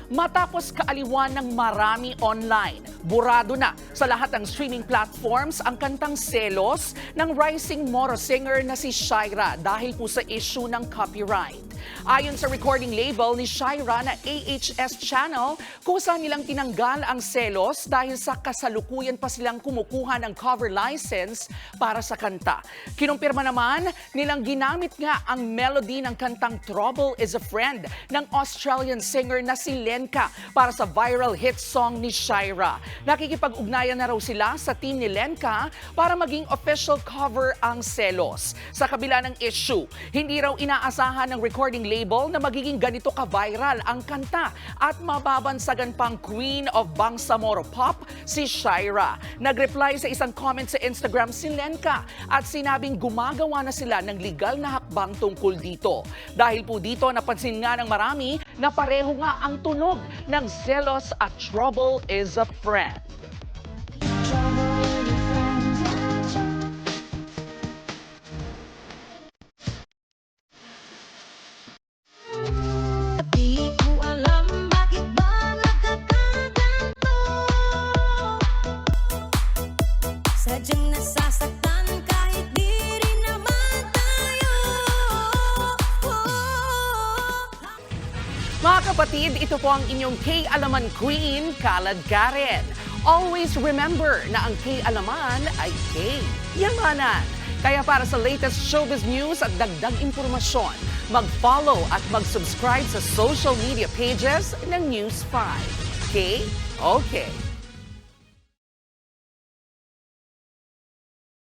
Matapos kaaliwan ng marami online, burado na sa lahat ng streaming platforms ang kantang Selos ng rising Moro singer na si Shaira dahil po sa issue ng copyright. Ayon sa recording label ni Shaira na AHS Channel, kusa nilang tinanggal ang Selos dahil sa kasalukuyan pa silang kumukuha ng cover license para sa kanta. Kinumpirma naman nilang ginamit nga ang melody ng kantang Trouble is a Friend ng Australian singer na si Lenka para sa viral hit song ni Shaira. Nakikipag-ugnayan na raw sila sa team ni Lenka para maging official cover ang Selos. Sa kabila ng issue, hindi raw inaasahan ng recording label na magiging ganito ka-viral ang kanta at mababansagan pang Queen of Bangsamoro Pop si Shaira. Nag-reply sa isang comment sa Instagram si Lenka at sinabing gumagawa na sila ng legal na hakbang tungkol dito. Dahil po dito napansin nga ng marami na pareho nga ang tunog ng Selos at Trouble is a Friend. Sadyang nasasaktan kahit di rin naman tayo. Mga kapatid, ito po ang inyong K-Alaman Queen, Kalad Karen. Always remember na ang K-Alaman ay K-Yamanan. Kaya para sa latest showbiz news at dagdag impormasyon, mag-follow at mag-subscribe sa social media pages ng News 5. K? Okay.